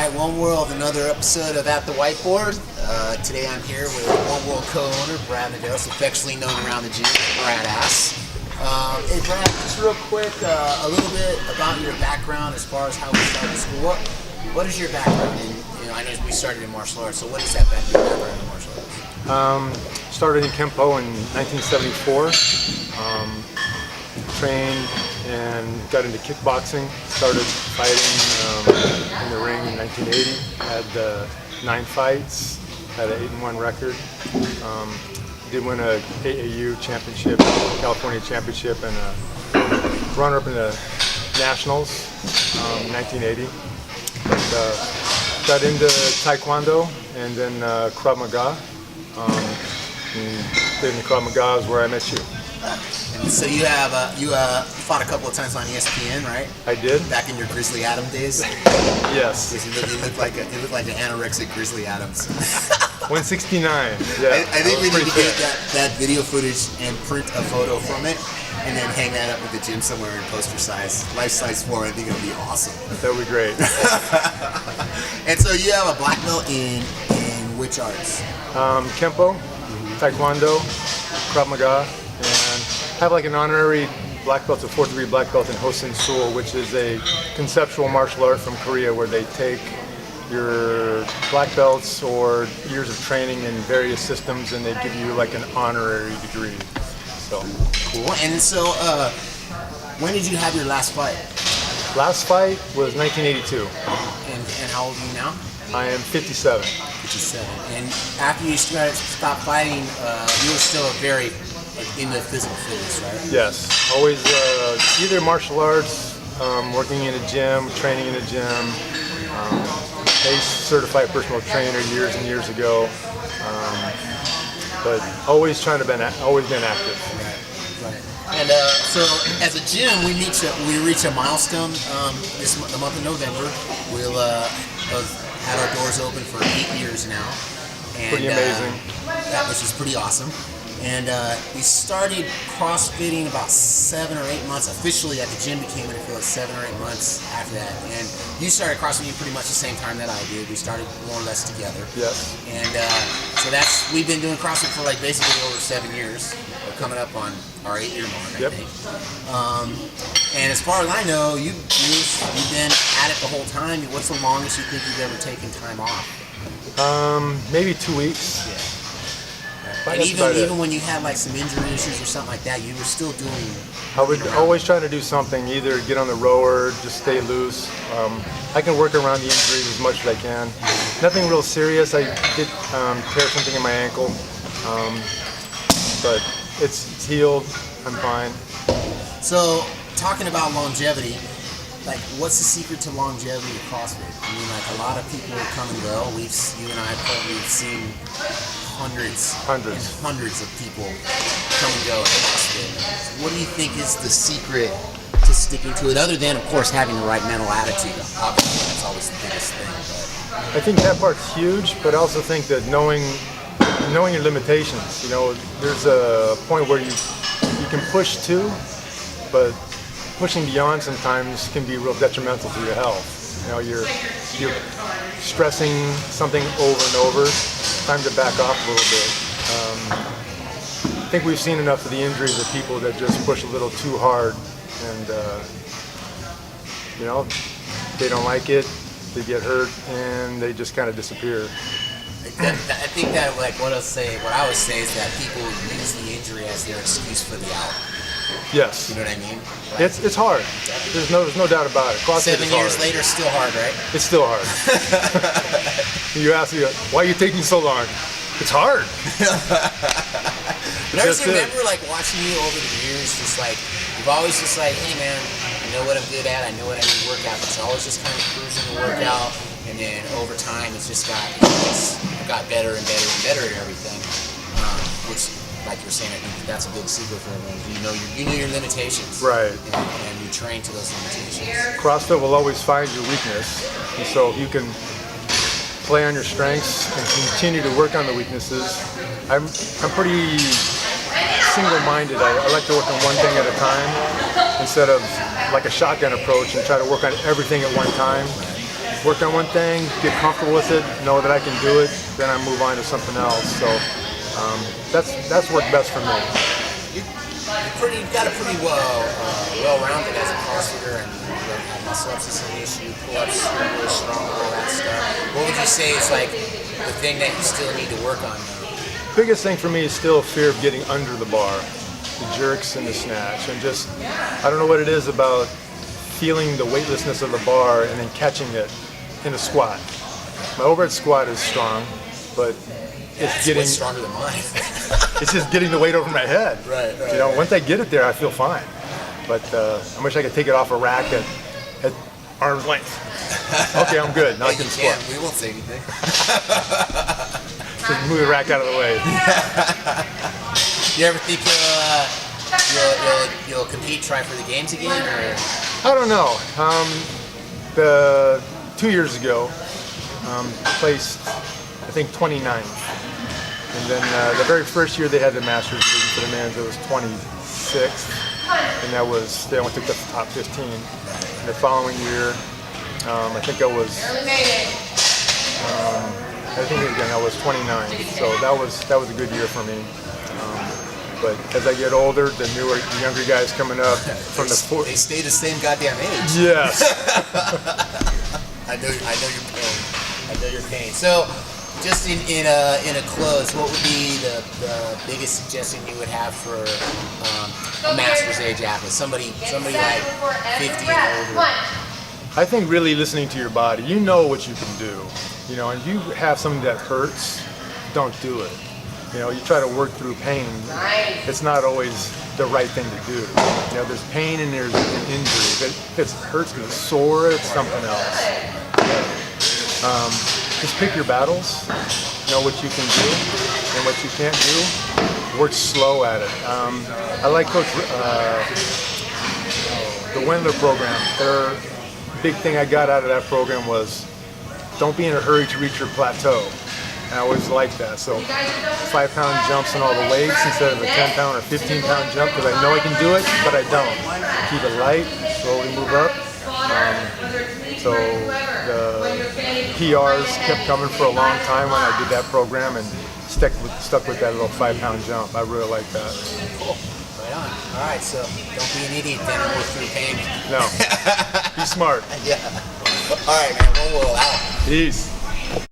right, One World, another episode of At the Whiteboard. Today I'm here with One World co-owner Brad Medeiros, affectionately known around the gym, Brad Ass. Hey Brad, just real quick, a little bit about your background as far as how we started school. What is your background in, I know we started in martial arts, so what is that background in martial arts? Started in Kempo in 1974. Trained and got into kickboxing. Started fighting in the ring in 1980. Had 9 fights. Had an 8-1 record. Did win a AAU championship, California championship, and a runner-up in the nationals in 1980. Got into Taekwondo and then Krav Maga. And in Krav Maga is where I met you. And so you fought a couple of times on ESPN, right? I did. Back in your Grizzly Adams days. Yes. It looked like an anorexic Grizzly Adams. 169. Yeah. I think we need to get that video footage and print a photo from it, and then hang that up at the gym somewhere in poster size, life size form. I think it'll be awesome. That would be great. And so you have a black belt in which arts? Kempo, Taekwondo, Krav Maga, and have like an honorary black belt, a 4th-degree black belt in Hosen Sul, which is a conceptual martial art from Korea where they take your black belts or years of training in various systems and they give you like an honorary degree. So cool. And so when did you have your last fight? Last fight was 1982. And how old are you now? I am 57. 57. And after you stopped fighting, you were still very into physical fitness, right? Yes. Always either martial arts, working in a gym, training in a gym. A certified personal trainer years and years ago. But always always been active. Right. And so as a gym, we reach a milestone the month of November. We'll have had our doors open for 8 years now. And, pretty amazing. Which is pretty awesome. And we started CrossFitting about 7 or 8 months. Officially at the gym became it, I feel like 7 or 8 months after that. And you started CrossFitting pretty much the same time that I did. We started more or less together. Yes. And so we've been doing CrossFit for like basically over 7 years. We're coming up on our 8-year mark, I think. And as far as I know, you've been at it the whole time. What's the longest you think you've ever taken time off? Maybe 2 weeks. Yeah. And even when you had like some injury issues or something like that, you were still doing. I would always try to do something, either get on the rower, just stay loose. I can work around the injuries as much as I can. Nothing real serious. I did tear something in my ankle, but it's healed. I'm fine. So, talking about longevity, like what's the secret to longevity of CrossFit? I mean, like a lot of people come and go. We've seen hundreds of people come and go at CrossFit. What do you think is the secret to sticking to it, other than, of course, having the right mental attitude? Obviously, that's always the biggest thing. But I think that part's huge, but I also think that knowing your limitations. There's a point where you can push too, but pushing beyond sometimes can be real detrimental to your health. You're stressing something over and over. Time to back off a little bit. I think we've seen enough of the injuries of people that just push a little too hard, and they don't like it, they get hurt, and they just kind of disappear. I think that what I always say is that people use the injury as their excuse for the out. Yes. You know what I mean? Like, it's hard. There's no doubt about it. CrossFit 7 years later, still hard, right? It's still hard. You ask me, why are you taking so long? It's hard. But I just remember watching you over the years, just like, you've always just like, hey man, I know what I'm good at, I know what I need to work out, but you're always just kind of cruising the workout, and then over time it's just got better and better and better at everything, which, like you're saying, I think that's a big secret for everyone. You know your limitations, right? And you train to those limitations. CrossFit will always find your weakness, and so if you can play on your strengths and continue to work on the weaknesses. I'm pretty single-minded. I like to work on one thing at a time instead of like a shotgun approach and try to work on everything at one time. work on one thing, get comfortable with it, know that I can do it, then I move on to something else. So that's worked best for me. You've got a pretty well-rounded as a CrossFitter, and you don't have muscle-ups is an issue, pull-ups, you're really strong, all that stuff. What would you say is like the thing that you still need to work on now? Biggest thing for me is still fear of getting under the bar, the jerks and the snatch, and just, I don't know what it is about feeling the weightlessness of the bar and then catching it in a squat. My overhead squat is strong, but it's getting stronger than mine. it's just getting the weight over my head. Right. You know, once I get it there, I feel fine. But I wish I could take it off a rack at arm's length. Okay, I'm good. Now I can squat. We won't say anything. Just move the rack out of the way. You ever think you'll compete, try for the games again, or? I don't know. The 2 years ago, placed I think 29th. And then the very first year they had the Masters division for the men's, it was 26th, and that was, they only took the top 15. And the following year, I think I was, again I was 29th. So that was a good year for me. But as I get older, the younger guys coming up from they stay the same goddamn age. Yes. I know your pain. I know your pain. So, just in a close, what would be the biggest suggestion you would have for a master's age athlete, somebody like 50 and older? I think really listening to your body. You know what you can do. You know, and you have something that hurts, don't do it. You know, you try to work through pain. It's not always the right thing to do. You know, there's pain and there's an injury. If it hurts and it's sore, it's something else. Just pick your battles. Know what you can do and what you can't do. Work slow at it. I like Coach the Wendler program. Their big thing I got out of that program was don't be in a hurry to reach your plateau. And I always like that. So 5-pound jumps and all the weights instead of a 10-pound or 15-pound jump because I know I can do it, but I don't. Keep it light, slowly move up. So the PRs kept coming for a long time when I did that program and stuck with that little 5-pound jump. I really like that. Cool. Right on. All right, so don't be an idiot then and work through pain. No. Be smart. Yeah. All right, man. One will out. Peace.